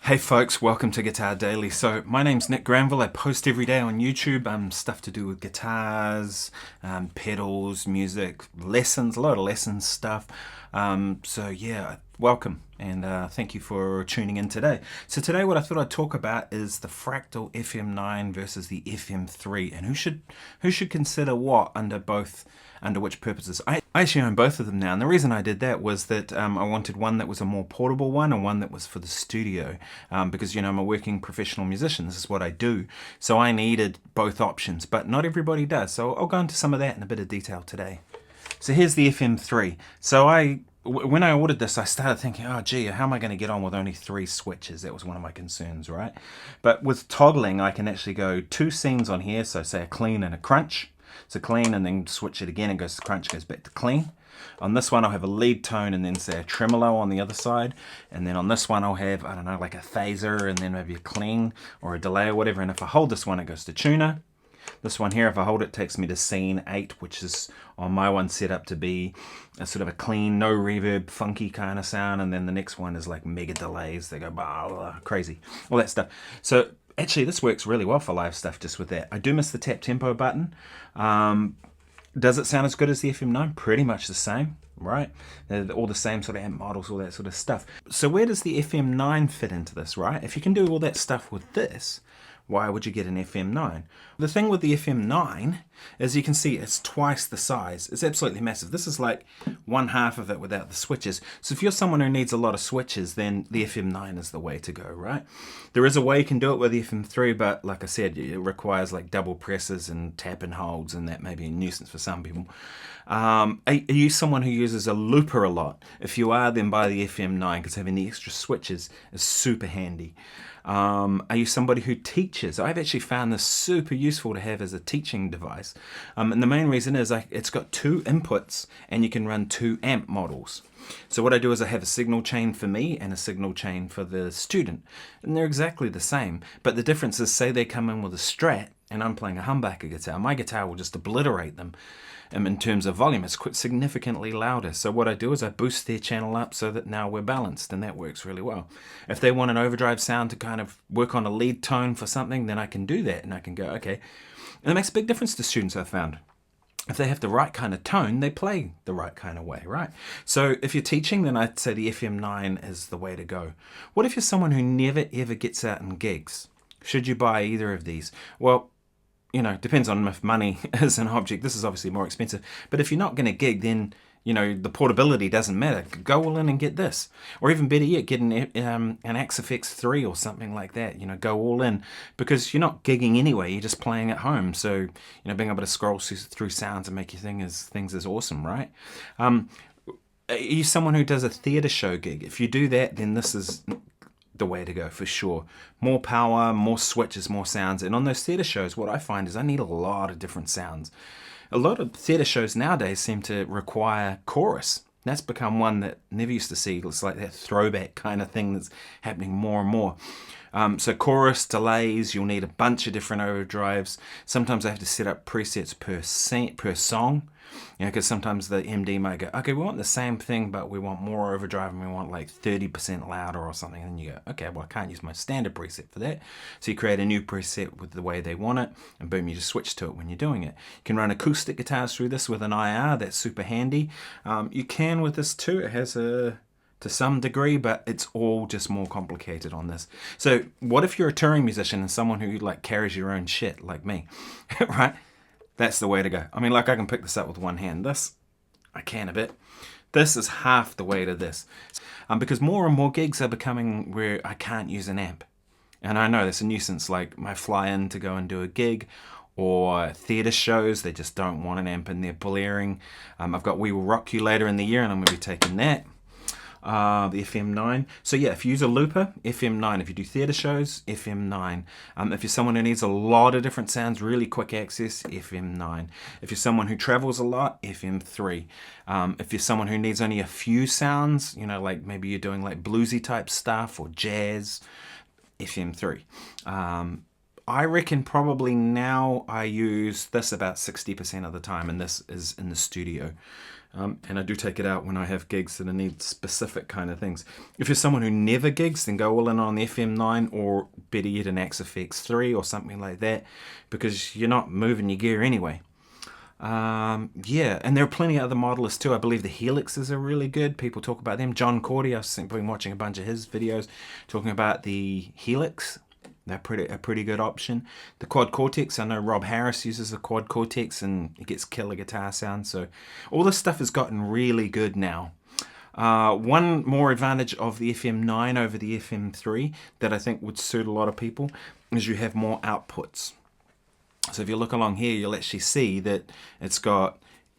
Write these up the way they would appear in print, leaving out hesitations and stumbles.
Hey folks, welcome to Guitar Daily. So my name's Nick Granville. I post every day on YouTube stuff to do with guitars, pedals, music, lessons, a lot of lessons stuff. So yeah, welcome and thank you for tuning in today. So today what I thought I'd talk about is the Fractal FM9 versus the FM3 and who should consider what under which purposes. I actually own both of them now, and the reason I did that was that I wanted one that was a more portable one and one that was for the studio, because I'm a working professional musician. This is what I do, so I needed both options, but not everybody does, so I'll go into some of that in a bit of detail today. So here's the FM3. So when I ordered this, I started thinking, oh gee, how am I going to get on with only 3 switches? That was one of my concerns, right? But with toggling, I can actually go 2 scenes on here, so say a clean and a crunch. So clean and then switch it again and goes to crunch, goes back to clean. On this one I'll have a lead tone and then say a tremolo on the other side, and then on this one I'll have, I don't know, like a phaser and then maybe a clean or a delay or whatever, and if I hold this one it goes to tuner. This one here, if I hold it, takes me to scene 8, which is on my one set up to be a sort of a clean, no reverb, funky kind of sound, and then the next one is like mega delays, they go blah, blah, crazy, all that stuff. So actually, this works really well for live stuff just with that. I do miss the tap tempo button. Does it sound as good as the FM9? Pretty much the same, right? They're all the same sort of amp models, all that sort of stuff. So where does the FM9 fit into this, right? If you can do all that stuff with this, why would you get an FM9? The thing with the FM9 is you can see it's twice the size. It's absolutely massive. This is like 1/2 of it without the switches. So if you're someone who needs a lot of switches, then the FM9 is the way to go, right? There is a way you can do it with the FM3, but like I said, it requires like double presses and tap and holds, and that may be a nuisance for some people. Are you someone who uses a looper a lot? If you are, then buy the FM9, because having the extra switches is super handy. Are you somebody who teaches? I've actually found this super useful to have as a teaching device. And the main reason is it's got 2 inputs and you can run 2 amp models. So what I do is I have a signal chain for me and a signal chain for the student. And they're exactly the same. But the difference is, say they come in with a Strat and I'm playing a humbucker guitar. My guitar will just obliterate them. In terms of volume, it's quite significantly louder. So what I do is I boost their channel up so that now we're balanced, and that works really well. If they want an overdrive sound to kind of work on a lead tone for something, then I can do that, and I can go, okay. And it makes a big difference to students, I've found. If they have the right kind of tone, they play the right kind of way, right? So if you're teaching, then I'd say the FM9 is the way to go. What if you're someone who never ever gets out and gigs? Should you buy either of these? Well, depends on if money is an object. This is obviously more expensive. But if you're not going to gig, then, the portability doesn't matter. Go all in and get this. Or even better yet, get an AXFX3 or something like that. Go all in. Because you're not gigging anyway. You're just playing at home. So, being able to scroll through sounds and make your things is awesome, right? Are you someone who does a theatre show gig? If you do that, then this is the way to go for sure. More power, more switches, more sounds. And on those theatre shows, what I find is I need a lot of different sounds. A lot of theatre shows nowadays seem to require chorus. That's become one that never used to see. It's like that throwback kind of thing that's happening more and more. So chorus, delays, you'll need a bunch of different overdrives. Sometimes I have to set up presets per song. Because sometimes the MD might go, okay, we want the same thing, but we want more overdrive and we want like 30% louder or something. And then you go, okay, well, I can't use my standard preset for that. So you create a new preset with the way they want it, and boom, you just switch to it when you're doing it. You can run acoustic guitars through this with an IR. That's super handy. You can with this too. It has to some degree, but it's all just more complicated on this. So what if you're a touring musician and someone who like carries your own shit like me, right? That's the way to go. I mean, like I can pick this up with one hand. This, I can a bit. This is half the weight of this. Because more and more gigs are becoming where I can't use an amp. And I know that's a nuisance, like I fly in to go and do a gig, or theatre shows, they just don't want an amp in there blaring. I've got We Will Rock You later in the year, and I'm going to be taking that. The FM9. So yeah, if you use a looper, FM9. If you do theatre shows, FM9. If you're someone who needs a lot of different sounds, really quick access, FM9. If you're someone who travels a lot, FM3. If you're someone who needs only a few sounds, like maybe you're doing like bluesy type stuff or jazz, FM3. I reckon probably now I use this about 60% of the time, and this is in the studio. And I do take it out when I have gigs that I need specific kind of things. If you're someone who never gigs, then go all in on the FM9, or better yet an Axe FX3 or something like that, because you're not moving your gear anyway. Yeah, and there are plenty of other modelists too. I believe the Helixes are really good. People talk about them. John Cordy, I've been watching a bunch of his videos talking about the Helix. They're a pretty good option. The Quad Cortex, I know Rob Harris uses the Quad Cortex and it gets killer guitar sound. So all this stuff has gotten really good now. One more advantage of the FM9 over the FM3 that I think would suit a lot of people is you have more outputs. So if you look along here, you'll actually see that it's got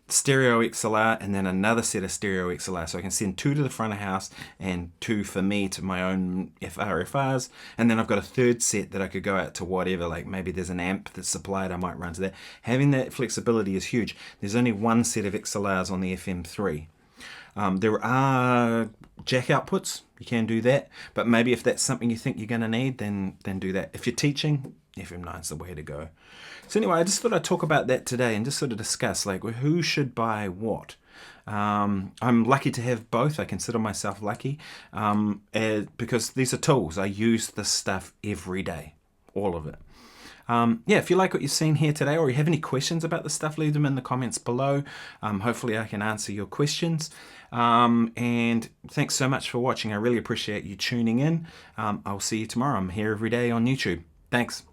stereo XLR and then another set of stereo XLR. So I can send 2 to the front of house and 2 for me to my own FRs. And then I've got a third set that I could go out to whatever, like maybe there's an amp that's supplied, I might run to that. Having that flexibility is huge. There's only one set of XLRs on the FM3. There are jack outputs, you can do that, but maybe if that's something you think you're going to need, then do that. If you're teaching, FM9 is the way to go. So anyway, I just thought I'd talk about that today and just sort of discuss like who should buy what. I'm lucky to have both. I consider myself lucky because these are tools. I use this stuff every day, all of it. Yeah, if you like what you've seen here today or you have any questions about the stuff, leave them in the comments below. Hopefully I can answer your questions. And thanks so much for watching. I really appreciate you tuning in. I'll see you tomorrow. I'm here every day on YouTube. Thanks.